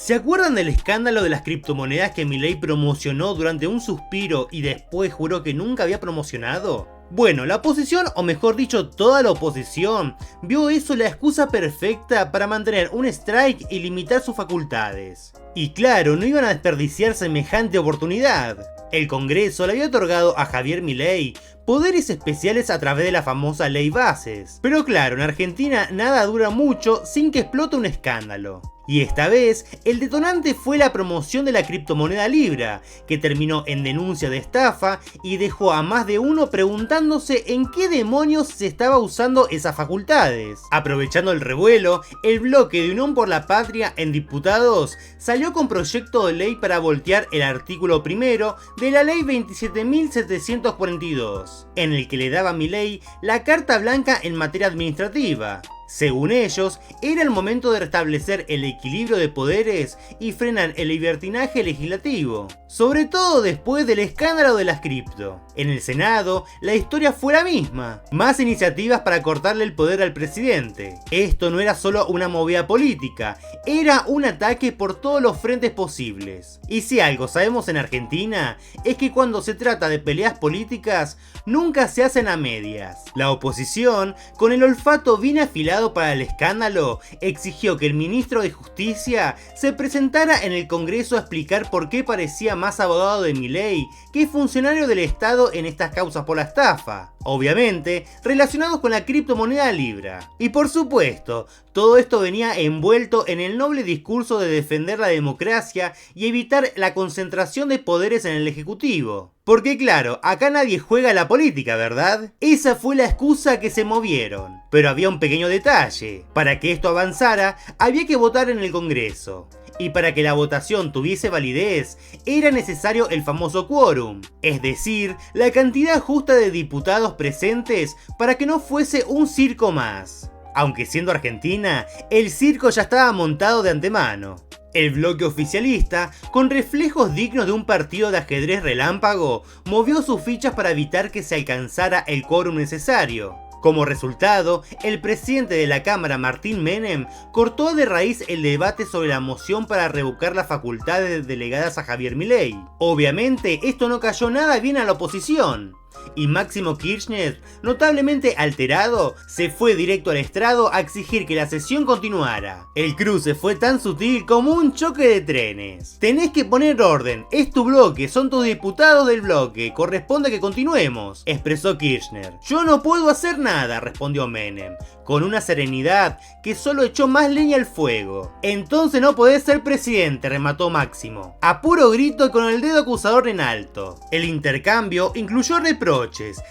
¿Se acuerdan del escándalo de las criptomonedas que Milei promocionó durante un suspiro y después juró que nunca había promocionado? Bueno, la oposición, o mejor dicho toda la oposición, vio eso la excusa perfecta para mantener un strike y limitar sus facultades. Y claro, no iban a desperdiciar semejante oportunidad. El Congreso le había otorgado a Javier Milei poderes especiales a través de la famosa Ley Bases. Pero claro, en Argentina nada dura mucho sin que explote un escándalo. Y esta vez, el detonante fue la promoción de la criptomoneda Libra, que terminó en denuncia de estafa y dejó a más de uno preguntándose en qué demonios se estaba usando esas facultades. Aprovechando el revuelo, el bloque de Unión por la Patria en diputados salió con proyecto de ley para voltear el artículo primero de la ley 27.742, en el que le daba a Milei la carta blanca en materia administrativa. Según ellos, era el momento de restablecer el equilibrio de poderes y frenar el libertinaje legislativo, sobre todo después del escándalo de las cripto. En el Senado, la historia fue la misma, más iniciativas para cortarle el poder al presidente. Esto no era solo una movida política, era un ataque por todos los frentes posibles. Y si algo sabemos en Argentina, es que cuando se trata de peleas políticas, nunca se hacen a medias. La oposición, con el olfato bien afilado para el escándalo, exigió que el ministro de Justicia se presentara en el Congreso a explicar por qué parecía más abogado de Milei que funcionario del Estado en estas causas por la estafa, obviamente relacionados con la criptomoneda Libra. Y por supuesto, todo esto venía envuelto en el noble discurso de defender la democracia y evitar la concentración de poderes en el Ejecutivo. Porque claro, acá nadie juega a la política, ¿verdad? Esa fue la excusa que se movieron. Pero había un pequeño detalle. Para que esto avanzara, había que votar en el Congreso. Y para que la votación tuviese validez, era necesario el famoso quórum, es decir, la cantidad justa de diputados presentes para que no fuese un circo más. Aunque siendo Argentina, el circo ya estaba montado de antemano. El bloque oficialista, con reflejos dignos de un partido de ajedrez relámpago, movió sus fichas para evitar que se alcanzara el quórum necesario. Como resultado, el presidente de la Cámara, Martín Menem, cortó de raíz el debate sobre la moción para revocar las facultades delegadas a Javier Milei. Obviamente, esto no cayó nada bien a la oposición. Y Máximo Kirchner, notablemente alterado, se fue directo al estrado a exigir que la sesión continuara. El cruce fue tan sutil como un choque de trenes. Tenés que poner orden, es tu bloque, son tus diputados del bloque, corresponde que continuemos, expresó Kirchner. Yo no puedo hacer nada, respondió Menem, con una serenidad que solo echó más leña al fuego. Entonces no podés ser presidente, remató Máximo, a puro grito y con el dedo acusador en alto. El intercambio incluyó reproches,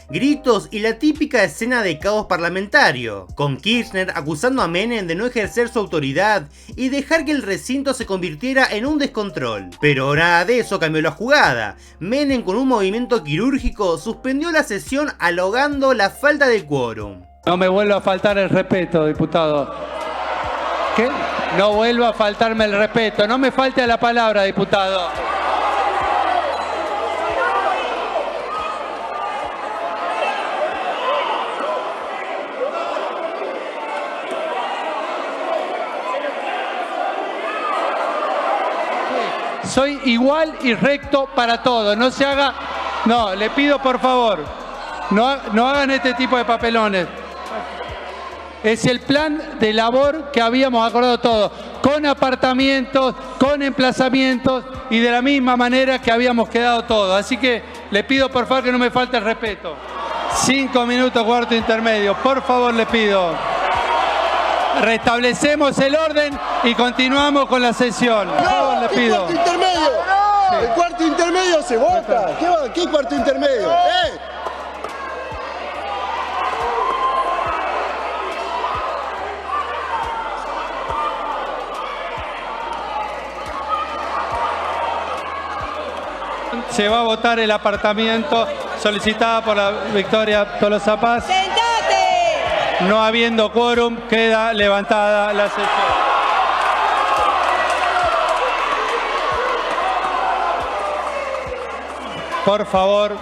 gritos y la típica escena de caos parlamentario, con Kirchner acusando a Menem de no ejercer su autoridad y dejar que el recinto se convirtiera en un descontrol. Pero nada de eso cambió la jugada. Menem, con un movimiento quirúrgico, suspendió la sesión alogando la falta de quórum. No me vuelva a faltar el respeto, diputado. ¿Qué? No vuelva a faltarme el respeto. No me falte a la palabra, diputado. Soy igual y recto para todo. No se haga... No, le pido por favor, no hagan este tipo de papelones. Es el plan de labor que habíamos acordado todos, con apartamentos, con emplazamientos y de la misma manera que habíamos quedado todos. Así que le pido por favor que no me falte el respeto. 5 minutos, cuarto intermedio. Por favor, le pido. Restablecemos el orden y continuamos con la sesión. Por favor, le pido. ¿Cuarto intermedio? Sí. El cuarto intermedio se vota. ¿Qué cuarto intermedio? Se va a votar el apartamiento solicitada por la Victoria Tolosa Paz. ¡Sentate! No habiendo quórum, queda levantada la sesión. Por favor.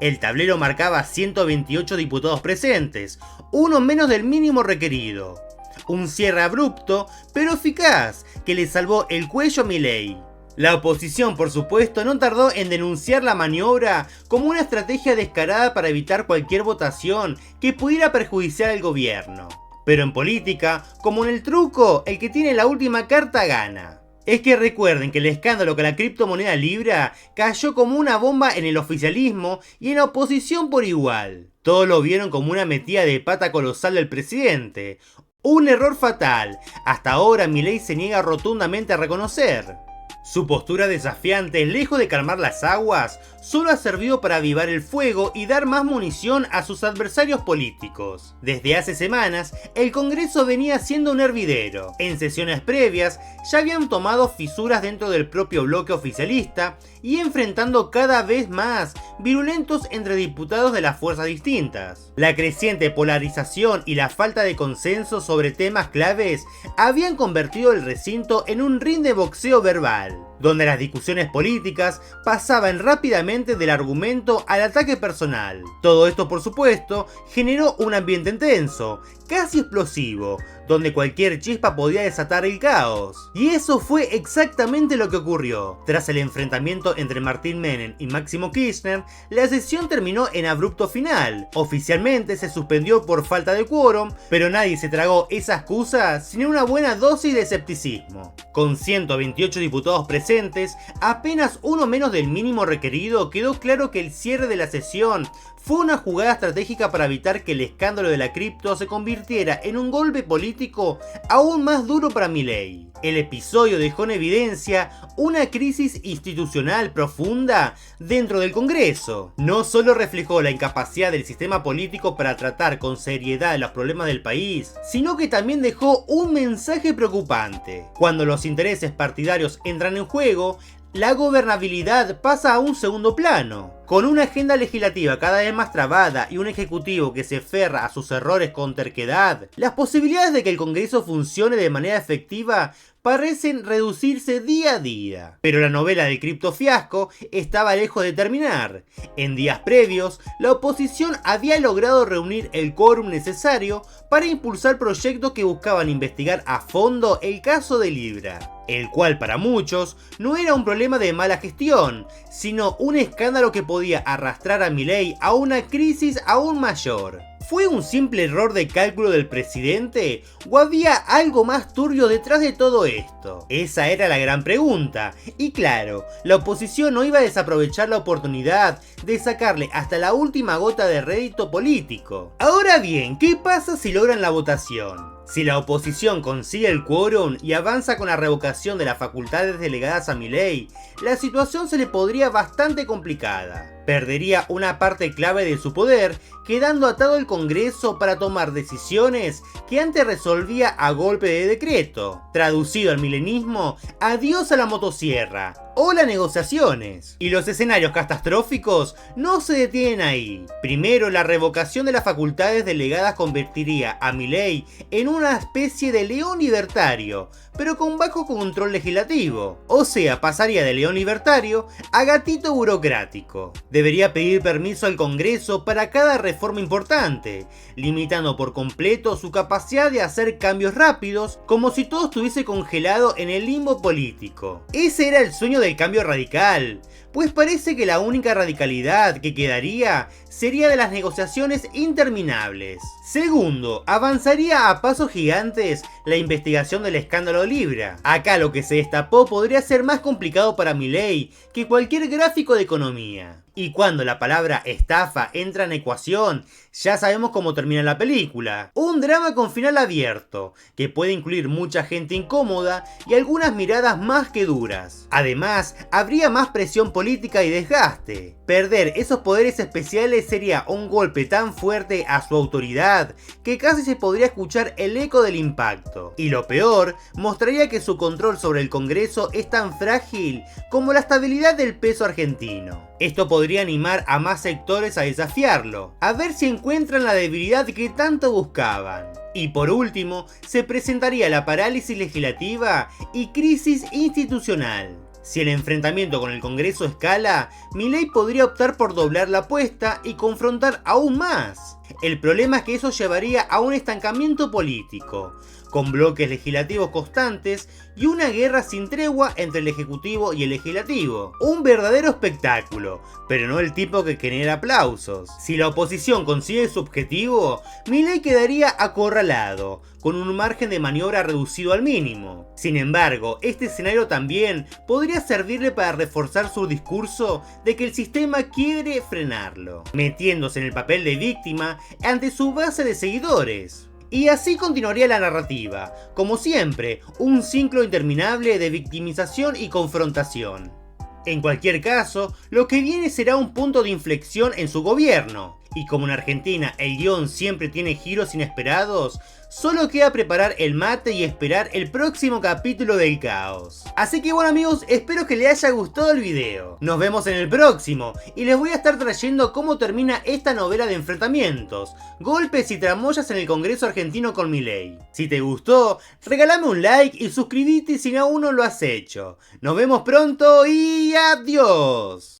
El tablero marcaba 128 diputados presentes, uno menos del mínimo requerido. Un cierre abrupto, pero eficaz, que le salvó el cuello a Milei. La oposición, por supuesto, no tardó en denunciar la maniobra como una estrategia descarada para evitar cualquier votación que pudiera perjudicar al gobierno. Pero en política, como en el truco, el que tiene la última carta gana. Es que recuerden que el escándalo con la criptomoneda Libra cayó como una bomba en el oficialismo y en la oposición por igual. Todos lo vieron como una metida de pata colosal del presidente. Un error fatal. Hasta ahora Milei se niega rotundamente a reconocer. Su postura desafiante, lejos de calmar las aguas, solo ha servido para avivar el fuego y dar más munición a sus adversarios políticos. Desde hace semanas, el Congreso venía siendo un hervidero. En sesiones previas, ya habían tomado fisuras dentro del propio bloque oficialista y enfrentando cada vez más virulentos entre diputados de las fuerzas distintas. La creciente polarización y la falta de consenso sobre temas claves habían convertido el recinto en un ring de boxeo verbal, donde las discusiones políticas pasaban rápidamente del argumento al ataque personal. Todo esto, por supuesto, generó un ambiente tenso, casi explosivo, donde cualquier chispa podía desatar el caos. Y eso fue exactamente lo que ocurrió. Tras el enfrentamiento entre Martín Menem y Máximo Kirchner, la sesión terminó en abrupto final. Oficialmente se suspendió por falta de quórum, pero nadie se tragó esa excusa sin una buena dosis de escepticismo. Con 128 diputados presentes, apenas uno menos del mínimo requerido, quedó claro que el cierre de la sesión fue una jugada estratégica para evitar que el escándalo de la cripto se convirtiera en un golpe político aún más duro para Milei. El episodio dejó en evidencia una crisis institucional profunda dentro del Congreso. No solo reflejó la incapacidad del sistema político para tratar con seriedad los problemas del país, sino que también dejó un mensaje preocupante. Cuando los intereses partidarios entran en juego, la gobernabilidad pasa a un segundo plano. Con una agenda legislativa cada vez más trabada y un ejecutivo que se aferra a sus errores con terquedad, las posibilidades de que el Congreso funcione de manera efectiva parecen reducirse día a día. Pero la novela del criptofiasco estaba lejos de terminar. En días previos, la oposición había logrado reunir el quórum necesario para impulsar proyectos que buscaban investigar a fondo el caso de Libra, el cual para muchos no era un problema de mala gestión, sino un escándalo que podía arrastrar a Milei a una crisis aún mayor. ¿Fue un simple error de cálculo del presidente o había algo más turbio detrás de todo esto? Esa era la gran pregunta, y claro, la oposición no iba a desaprovechar la oportunidad de sacarle hasta la última gota de rédito político. Ahora bien, ¿qué pasa si logran la votación? Si la oposición consigue el quórum y avanza con la revocación de las facultades delegadas a Milei, la situación se le podría bastante complicada. Perdería una parte clave de su poder, quedando atado el Congreso para tomar decisiones que antes resolvía a golpe de decreto. Traducido al milenismo, adiós a la motosierra. Hola negociaciones. Y los escenarios catastróficos no se detienen ahí. Primero, la revocación de las facultades delegadas convertiría a Milei en una especie de león libertario, pero con bajo control legislativo. O sea, pasaría de león libertario a gatito burocrático. Debería pedir permiso al Congreso para cada reforma importante, limitando por completo su capacidad de hacer cambios rápidos, como si todo estuviese congelado en el limbo político. Ese era el sueño del cambio radical, pues parece que la única radicalidad que quedaría sería de las negociaciones interminables. Segundo, avanzaría a pasos gigantes la investigación del escándalo Libra. Acá lo que se destapó podría ser más complicado para Milei que cualquier gráfico de economía. Y cuando la palabra estafa entra en ecuación, ya sabemos cómo termina la película. Un drama con final abierto, que puede incluir mucha gente incómoda y algunas miradas más que duras. Además, habría más presión política y desgaste. Perder esos poderes especiales sería un golpe tan fuerte a su autoridad que casi se podría escuchar el eco del impacto. Y lo peor, mostraría que su control sobre el Congreso es tan frágil como la estabilidad del peso argentino. Esto podría animar a más sectores a desafiarlo, a ver si encuentran la debilidad que tanto buscaban. Y por último, se presentaría la parálisis legislativa y crisis institucional. Si el enfrentamiento con el Congreso escala, Milei podría optar por doblar la apuesta y confrontar aún más. El problema es que eso llevaría a un estancamiento político, con bloques legislativos constantes y una guerra sin tregua entre el Ejecutivo y el Legislativo. Un verdadero espectáculo, pero no el tipo que genera aplausos. Si la oposición consigue su objetivo, Milei quedaría acorralado, con un margen de maniobra reducido al mínimo. Sin embargo, este escenario también podría servirle para reforzar su discurso de que el sistema quiere frenarlo, metiéndose en el papel de víctima ante su base de seguidores. Y así continuaría la narrativa, como siempre, un ciclo interminable de victimización y confrontación. En cualquier caso, lo que viene será un punto de inflexión en su gobierno, y como en Argentina el guión siempre tiene giros inesperados, solo queda preparar el mate y esperar el próximo capítulo del caos. Así que bueno amigos, espero que les haya gustado el video. Nos vemos en el próximo, y les voy a estar trayendo cómo termina esta novela de enfrentamientos, golpes y tramoyas en el Congreso argentino con Milei. Si te gustó, regálame un like y suscríbete si aún no lo has hecho. Nos vemos pronto y adiós.